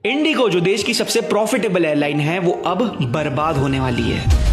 Indigo जो देश की सबसे प्रॉफिटेबल एयरलाइन है वो अब बर्बाद होने वाली है।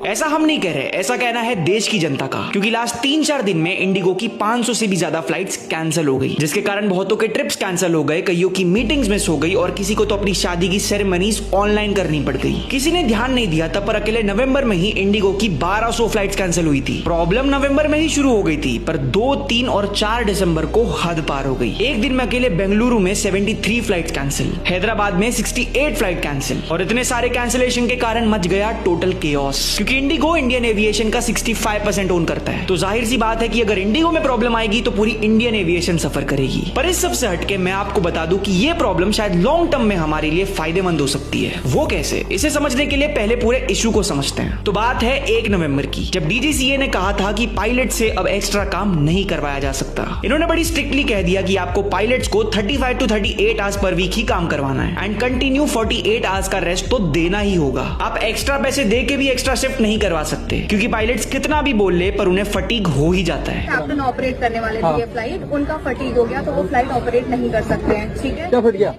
ऐसा हम नहीं कह रहे, ऐसा कहना है देश की जनता का, क्योंकि लास्ट 3-4 दिन में इंडिगो की 500 से भी ज्यादा फ्लाइट्स कैंसिल हो गई, जिसके कारण बहुतों के ट्रिप्स कैंसिल हो गए, कईयों की मीटिंग्स मिस हो गई और किसी को तो अपनी शादी की सेरेमनीज ऑनलाइन करनी पड़ गई। किसी ने ध्यान नहीं दिया तब पर अकेले नवंबर में ही इंडिगो की 1200 फ्लाइट्स कैंसिल हुई थी। प्रॉब्लम नवंबर में ही शुरू हो गई थी, पर 2, 3 और 4 दिसंबर को हद पार हो गई। एक दिन में अकेले बेंगलुरु में 73 फ्लाइट कैंसिल, हैदराबाद में 68 फ्लाइट कैंसिल, और इतने सारे कैंसिलेशन के कारण मच गया टोटल केओस। क्योंकि इंडिगो इंडियन एविएशन का 65% ओन करता है, तो जाहिर सी बात है कि अगर इंडिगो में प्रॉब्लम आएगी तो पूरी इंडियन एविएशन सफर करेगी। पर इस सबसे हटके मैं आपको बता दूं कि ये प्रॉब्लम शायद लॉन्ग टर्म में हमारे लिए फायदेमंद हो सकती है। वो कैसे, इसे समझने के लिए पहले पूरे इशू को समझते हैं। तो बात है 1 नवंबर की, जब डीजीसीए ने कहा था कि पायलट से अब एक्स्ट्रा काम नहीं करवाया जा सकता। इन्होंने बड़ी स्ट्रिक्टली कह दिया कि आपको पायलट्स को 35 to 38 आवर्स पर वीक ही काम करवाना है एंड कंटिन्यू 48 आवर्स का रेस्ट तो देना ही होगा। आप एक्स्ट्रा पैसे दे के भी एक्स्ट्रा शिफ्ट नहीं करवा सकते, क्योंकि पायलट्स कितना भी बोल ले पर उन्हें फटीग हो ही जाता है। कैप्टन ऑपरेट करने वाले थे ये फ्लाइट, उनका फटीग हो गया तो वो फ्लाइट ऑपरेट नहीं कर सकते हैं। ठीक है, क्या फट गया?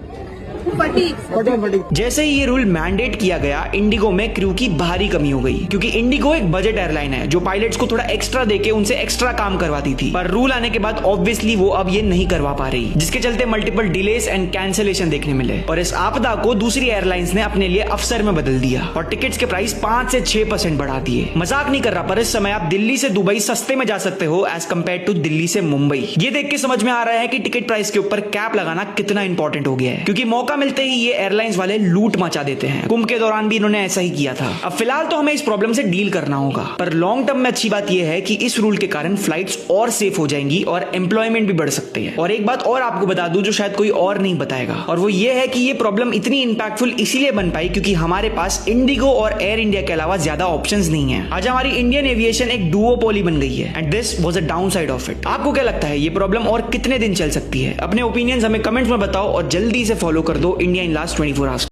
फटीग। जैसे ही ये रूल मैंडेट किया गया, इंडिगो में क्रू की भारी कमी हो गई, क्योंकि इंडिगो एक बजट एयरलाइन है जो पायलट्स को थोड़ा एक्स्ट्रा देके उनसे एक्स्ट्रा काम करवाती थी। पर रूल आने के बाद ऑब्वियसली वो अब ये नहीं करवा पा रही, जिसके चलते मल्टीपल डिलेस एंड कैंसिलेशन देखने मिले। और इस आपदा को दूसरी एयरलाइंस ने अपने लिए अवसर में बदल दिया और टिकट्स के प्राइस 5 से 6% बढ़ा दिए। मजाक नहीं कर रहा, पर इस समय आप दिल्ली से दुबई सस्ते में जा सकते हो एज कम्पेयर टू दिल्ली से मुंबई। ये देख के समझ में आ रहा है कि टिकट प्राइस के ऊपर कैप लगाना कितना इंपॉर्टेंट हो गया है, क्योंकि मौका मिलते ही ये एयरलाइंस वाले लूट मचा देते हैं। कुंभ के दौरान भी इन्होंने ऐसा ही किया था। अब फिलहाल तो हमें इस प्रॉब्लम से डील करना होगा, पर लॉन्ग टर्म में अच्छी बात यह है कि इस रूल के कारण फ्लाइट्स और सेफ हो जाएंगी और एम्प्लॉयमेंट भी बढ़ सकते हैं। और एक बात और आपको बता दूं जो शायद कोई और नहीं बताएगा, और वो ये है कि ये प्रॉब्लम इतनी इंपैक्टफुल इसीलिए बन पाई क्योंकि हमारे पास इंडिगो और एयर इंडिया के अलावा ज्यादा ऑप्शंस नहीं है। आज हमारी इंडियन एविएशन एक डुओपोली बन गई है and this was a down side of it. आपको क्या लगता है ये प्रॉब्लम और कितने दिन चल सकती है? अपने ओपिनियंस हमें कमेंट्स में बताओ और जल्दी से फॉलो कर दो इंडिया इन लास्ट 24 आवर्स।